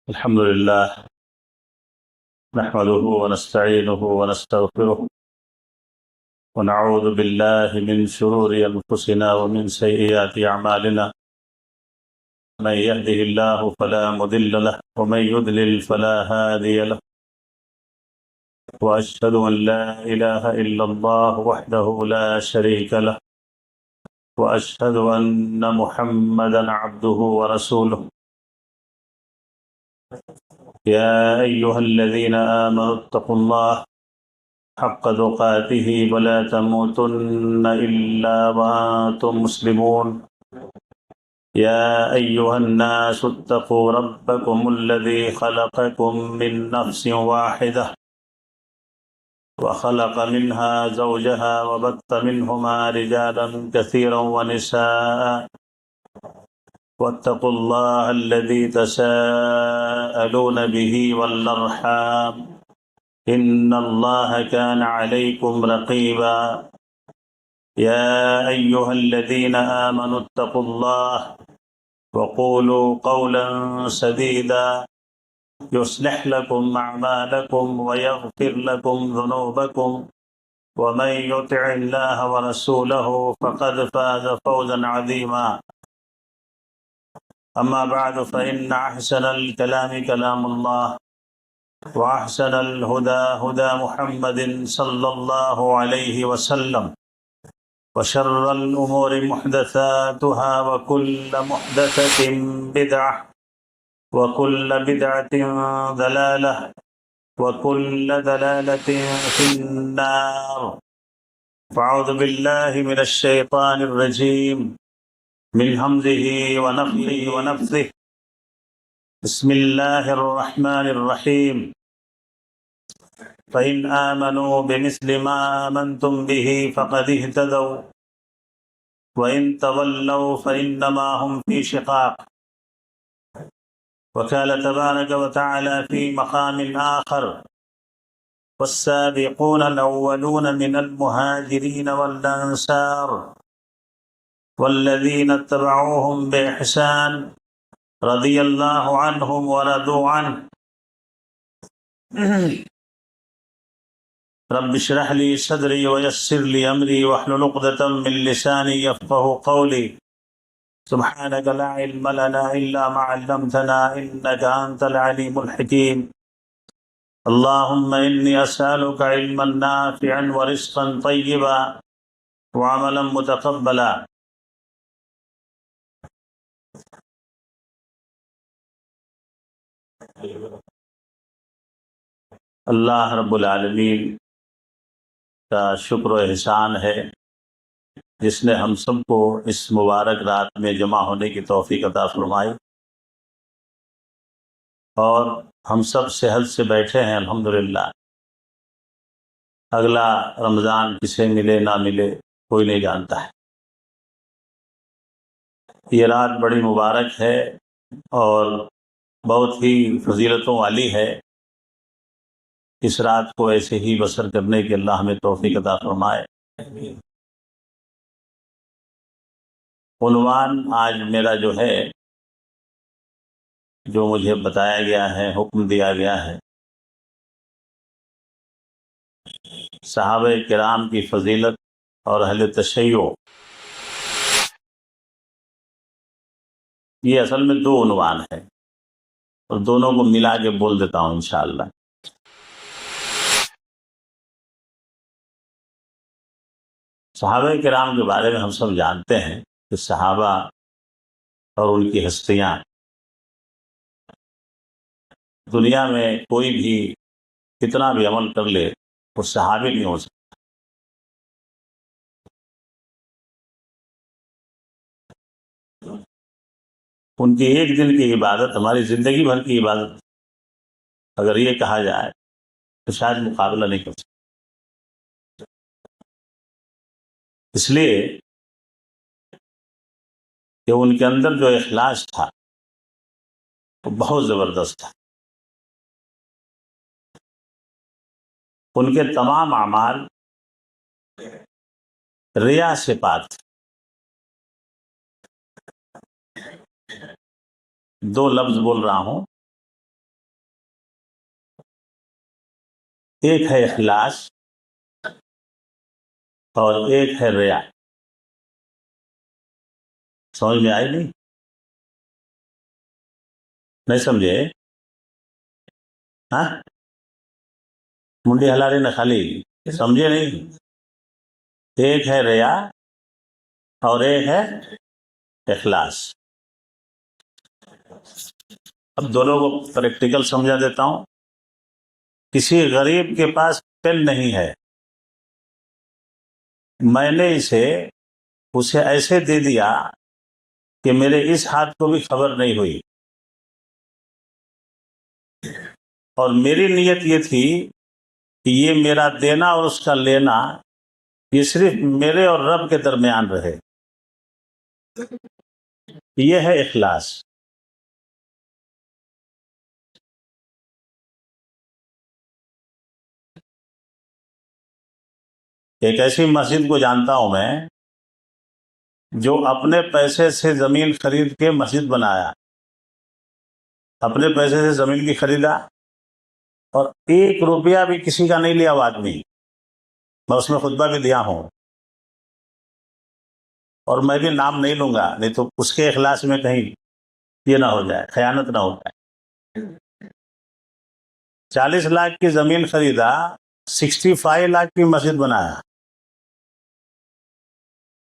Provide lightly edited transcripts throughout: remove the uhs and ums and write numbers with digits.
الحمد لله نحمده ونستعينه ونستغفره ونعوذ بالله من شرور أنفسنا ومن سيئات أعمالنا. من يهده الله فلا مضل له ومن يضلل فلا هادي له، وأشهد أن لا إله إلا الله وحده لا شريك له، وأشهد أن محمدا عبده ورسوله. يا أيها الذين آمنوا اتقوا الله حق تقاته ولا تموتن إلا وأنتم مسلمون. يا أيها الناس اتقوا ربكم الذي خلقكم من نفس واحدة وخلق منها زوجها وبث منهما رجالا كثيرا ونساء، واتقوا الله الذي تساءلون به والأرحام إن الله كان عليكم رقيبا. يا أيها الذين آمنوا اتقوا الله وقولوا قولا سديدا يصلح لكم أعمالكم ويغفر لكم ذنوبكم، ومن يطع الله ورسوله فقد فاز فوزا عظيما. أما بعد فإن أحسن الكلام كلام الله، وأحسن الهدى هدى محمد صلى الله عليه وسلم، وشر الأمور محدثاتها وكل محدثة بدعة وكل بدعة ضلالة وكل ضلالة في النار. فأعوذ بالله من الشيطان الرجيم من همزه ونفخه ونفثه. بسم الله الرحمن الرحيم. فإن آمنوا بمثل ما آمنتم به فقد اهتدوا وإن تولوا فإنما هم في شقاق. وقال تبارك وتعالى في مقام آخر: والسابقون الأولون من المهاجرين والأنصار والذين اتبعوهم بإحسان رضي الله عنهم ورضوا عنه. رب اشرح لي صدري ويسر لي أمري واحلل عقدة من لساني يفقهوا قولي. سبحانك لا علم لنا إلا ما علمتنا إنك أنت العليم الحكيم. اللهم إني أسألك علما نافعا ورزقا طيبا وعملا متقبلا. اللہ رب العالمین کا شکر و احسان ہے جس نے ہم سب کو اس مبارک رات میں جمع ہونے کی توفیق عطا فرمائی، اور ہم سب صحت سے بیٹھے ہیں الحمدللہ۔ اگلا رمضان کسے ملے نہ ملے کوئی نہیں جانتا ہے۔ یہ رات بڑی مبارک ہے اور بہت ہی فضیلتوں والی ہے۔ اس رات کو ایسے ہی بسر کرنے کی اللہ ہمیں توفیق عطا فرمائے۔ عنوان آج میرا جو ہے، جو مجھے بتایا گیا ہے، حکم دیا گیا ہے، صحابہ کرام کی فضیلت اور اہل تشیع۔ یہ اصل میں دو عنوان ہے اور دونوں کو ملا کے بول دیتا ہوں انشاءاللہ۔ صحابہ کرام کے بارے میں ہم سب جانتے ہیں کہ صحابہ اور ان کی ہستیاں، دنیا میں کوئی بھی کتنا بھی عمل کر لے وہ صحابی نہیں ہو سکتا۔ ان کی ایک دن کی عبادت ہماری زندگی بھر کی عبادت اگر یہ کہا جائے تو شاید مقابلہ نہیں کر سکتا۔ اس لیے کہ ان کے اندر جو اخلاص تھا وہ بہت زبردست تھا۔ ان کے تمام اعمال ریا سے پاک تھے۔ دو لفظ بول رہا ہوں، ایک ہے اخلاص اور ایک ہے ریا. سمجھ میں آئی نہیں؟ نہیں سمجھے؟ ہاں منڈی ہلا رہی نہ خالی سمجھے نہیں. ایک ہے ریا اور ایک ہے اخلاص. اب دونوں کو پریکٹیکل سمجھا دیتا ہوں. کسی غریب کے پاس پین نہیں ہے، میں نے اسے ایسے دے دیا کہ میرے اس ہاتھ کو بھی خبر نہیں ہوئی، اور میری نیت یہ تھی کہ یہ میرا دینا اور اس کا لینا یہ صرف میرے اور رب کے درمیان رہے. یہ ہے اخلاص. ایک ایسی مسجد کو جانتا ہوں میں جو اپنے پیسے سے زمین خرید کے مسجد بنایا، اپنے پیسے سے زمین کی خریدا، اور 1 روپیہ بھی کسی کا نہیں لیا وہ آدمی. میں اس میں خطبہ بھی دیا ہوں، اور میں بھی نام نہیں لوں گا، نہیں تو اس کے اخلاص میں کہیں یہ نہ ہو جائے، خیانت نہ ہو جائے. 40 لاکھ کی زمین خریدا، 65 لاکھ کی مسجد بنایا.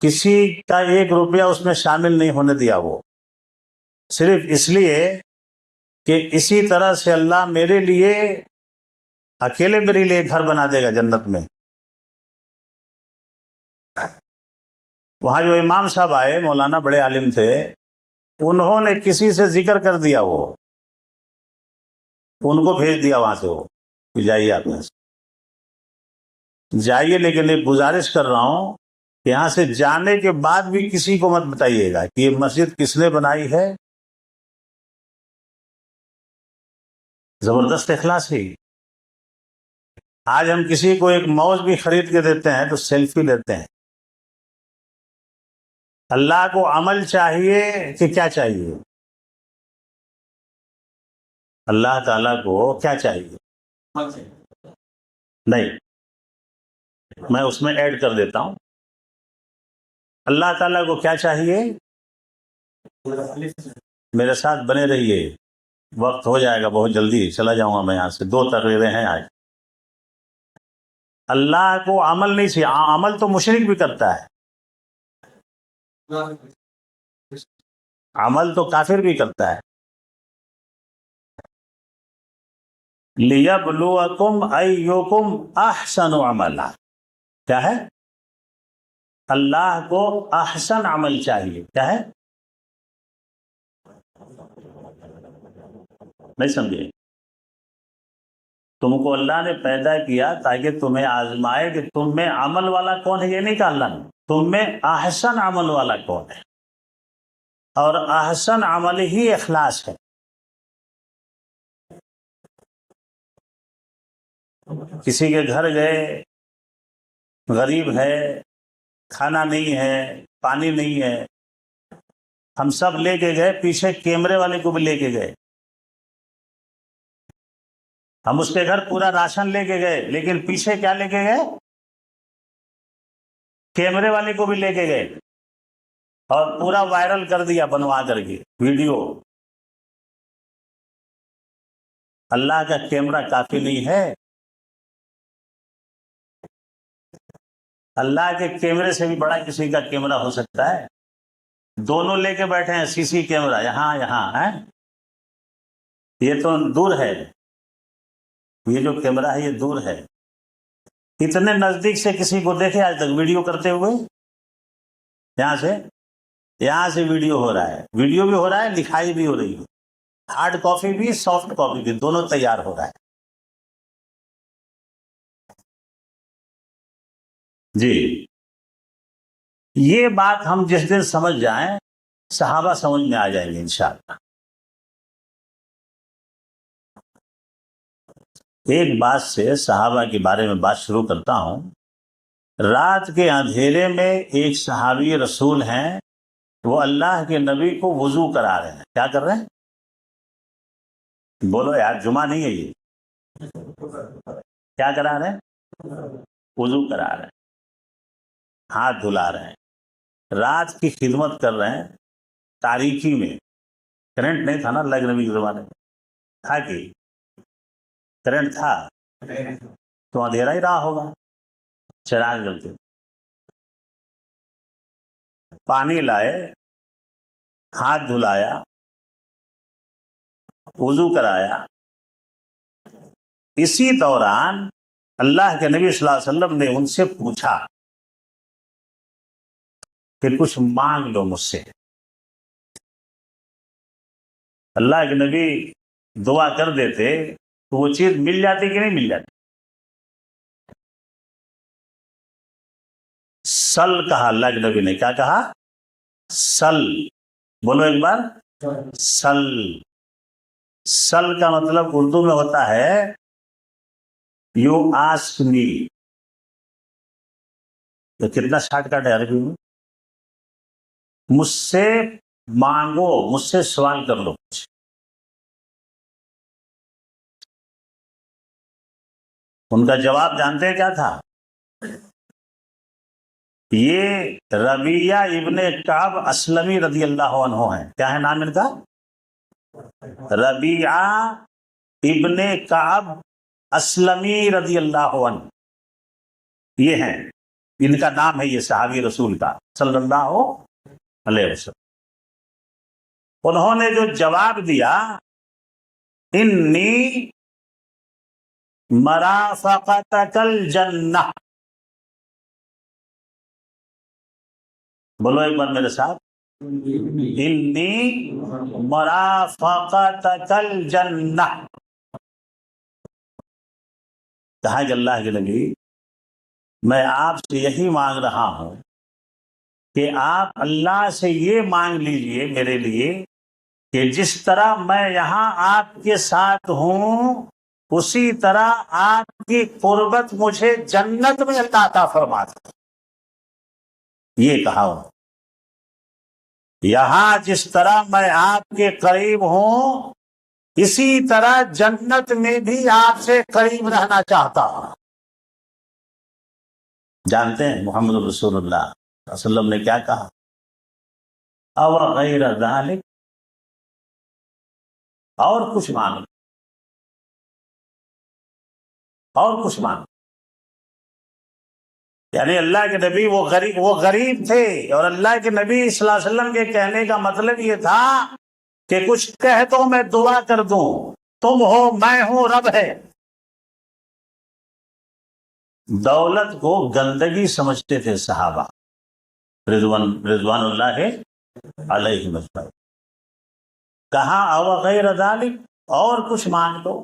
کسی کا 1 روپیہ اس میں شامل نہیں ہونے دیا، وہ صرف اس لیے کہ اسی طرح سے اللہ میرے لیے اکیلے میرے لیے گھر بنا دے گا جنت میں. وہاں جو امام صاحب آئے، مولانا بڑے عالم تھے، انہوں نے کسی سے ذکر کر دیا، وہ ان کو بھیج دیا وہاں سے، وہ جائیے آپ میں سے جائیے، لیکن ایک گزارش کر رہا ہوں، یہاں سے جانے کے بعد بھی کسی کو مت بتائیے گا کہ یہ مسجد کس نے بنائی ہے. زبردست اخلاص ہے. آج ہم کسی کو ایک موز بھی خرید کے دیتے ہیں تو سیلفی لیتے ہیں. اللہ کو عمل چاہیے کہ کیا چاہیے؟ اللہ تعالیٰ کو کیا چاہیے؟ نہیں، میں اس میں ایڈ کر دیتا ہوں. اللہ تعالیٰ کو کیا چاہیے؟ میرے ساتھ بنے رہیے، وقت ہو جائے گا بہت جلدی، چلا جاؤں گا میں یہاں سے. 2 تقریریں ہیں آج. اللہ کو عمل نہیں چاہیے. عمل تو مشرک بھی کرتا ہے، عمل تو کافر بھی کرتا ہے. لِيَبْلُوَكُمْ أَيُّكُمْ أَحْسَنُ عَمَلًا. کیا ہے؟ اللہ کو احسن عمل چاہیے. کیا ہے؟ نہیں سمجھے؟ تم کو اللہ نے پیدا کیا تاکہ تمہیں آزمائے کہ تم میں عمل والا کون ہے. یہ نہیں کہا اللہ نے، تم میں احسن عمل والا کون ہے، اور احسن عمل ہی اخلاص ہے. کسی کے گھر گئے، غریب ہے، کھانا نہیں ہے، پانی نہیں ہے، ہم سب لے کے گئے، پیچھے کیمرے والے کو بھی لے کے گئے. ہم اس کے گھر پورا راشن لے کے گئے، لیکن پیچھے کیا لے کے گئے؟ کیمرے والے کو بھی لے کے گئے، اور پورا وائرل کر دیا بنوا کر کے ویڈیو. اللہ کا کیمرہ کافی نہیں ہے؟ اللہ کے کیمرے سے بھی بڑا کسی کا کیمرہ ہو سکتا ہے. دونوں لے کے بیٹھے ہیں، CC کیمرہ یہاں ہے. یہ تو دور ہے، یہ جو کیمرہ ہے یہ دور ہے. اتنے نزدیک سے کسی کو دیکھے آج تک ویڈیو کرتے ہوئے؟ یہاں سے ویڈیو ہو رہا ہے، ویڈیو بھی ہو رہا ہے، لکھائی بھی ہو رہی ہے، ہارڈ کاپی بھی سافٹ کاپی بھی، دونوں تیار ہو رہا ہے. جی، یہ بات ہم جس دن سمجھ جائیں، صحابہ سمجھ میں آ جائیں گے انشاءاللہ. ایک بات سے صحابہ کے بارے میں بات شروع کرتا ہوں. رات کے اندھیرے میں ایک صحابی رسول ہیں، وہ اللہ کے نبی کو وضو کرا رہے ہیں. کیا کر رہے ہیں؟ بولو یار، جمعہ نہیں ہے یہ. کیا کرا رہے ہیں؟ وضو کرا رہے ہیں، ہاتھ دھلا رہے ہیں، رات کی خدمت کر رہے ہیں، تاریکی میں کرنٹ نہیں تھا نا اللہ کے نبی کے زمانے میں، تھا کہ کرنٹ تھا تو اندھیرا ہی رہا ہوگا، چراغ جلتے، پانی لائے، ہاتھ دھلایا، وضو کرایا، اسی دوران اللہ کے نبی صلی اللہ علیہ وسلم نے ان سے پوچھا کہ کچھ مانگ لو مجھ سے۔ اللہ کے نبی دعا کر دیتے تو وہ چیز مل جاتی کہ نہیں مل جاتی؟ سل کہا اللہ کے نبی نے، کیا کہا؟ سل، بولو ایک بار، سل۔ سل کا مطلب اردو میں ہوتا ہے یو آسک می، تو کتنا شارٹ کٹ ہے عربی میں، مجھ سے مانگو، مجھ سے سوال کر لو۔ ان کا جواب جانتے ہیں کیا تھا؟ یہ ربیعہ ابن کعب اسلمی رضی اللہ عنہ ہیں۔ کیا ہے نام ان کا؟ ربیعہ ابن کعب اسلمی رضی اللہ عنہ، یہ ہیں، ان کا نام ہے یہ صحابی رسول کا صلی اللہ علیہ وسلم۔ انہوں نے جو جواب دیا، انی مرافقتک الجنہ، بولو ایک بار میرے ساتھ، انی مرافقتک الجنہ۔ کہا کہ اللہ کے نبی میں آپ سے یہی مانگ رہا ہوں کہ آپ اللہ سے یہ مانگ لیجئے میرے لیے کہ جس طرح میں یہاں آپ کے ساتھ ہوں اسی طرح آپ کی قربت مجھے جنت میں اللہ عطا فرما دے۔ یہ کہا ہوں، یہاں جس طرح میں آپ کے قریب ہوں اسی طرح جنت میں بھی آپ سے قریب رہنا چاہتا ہوں۔ جانتے ہیں محمد رسول اللہ صلی اللہ علیہ وسلم نے کیا کہا؟ او غیر ذالک، اور کچھ مانگ، اور کچھ مانگ۔ یعنی اللہ کے نبی وہ غریب تھے، اور اللہ کے نبی صلی اللہ علیہ وسلم کے کہنے کا مطلب یہ تھا کہ کچھ کہہ تو میں دعا کر دوں، تم ہو، میں ہوں، رب ہے۔ دولت کو گندگی سمجھتے تھے صحابہ رضوان اللہ علیہ وسلم۔ کہا او غیر ذالک، اور کچھ مانگ دو۔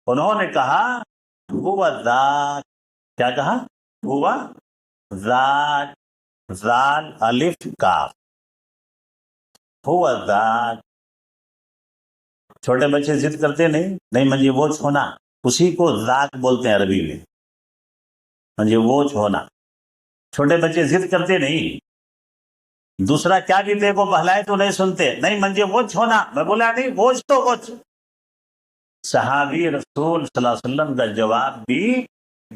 انہوں نے کہا هو ذاک، کیا کہا؟ ہوا ذاک، ذال الف کاف، ہوا ذاک۔ چھوٹے بچے ضد کرتے نہیں مجھے وہ چھونا، اسی کو ذاک بولتے ہیں عربی میں، مجھے وہ چھونا۔ چھوٹے بچے ضد کرتے نہیں، دوسرا کیا بھی دیکھو بہلائے تو نہیں سنتے، نہیں مجھے وہ چھونا، میں بولا نہیں ووچ تو ووچ۔ صحابی رسول صلی اللہ علیہ وسلم کا جواب بھی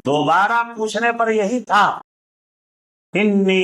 دوبارہ پوچھنے پر یہی تھا، انی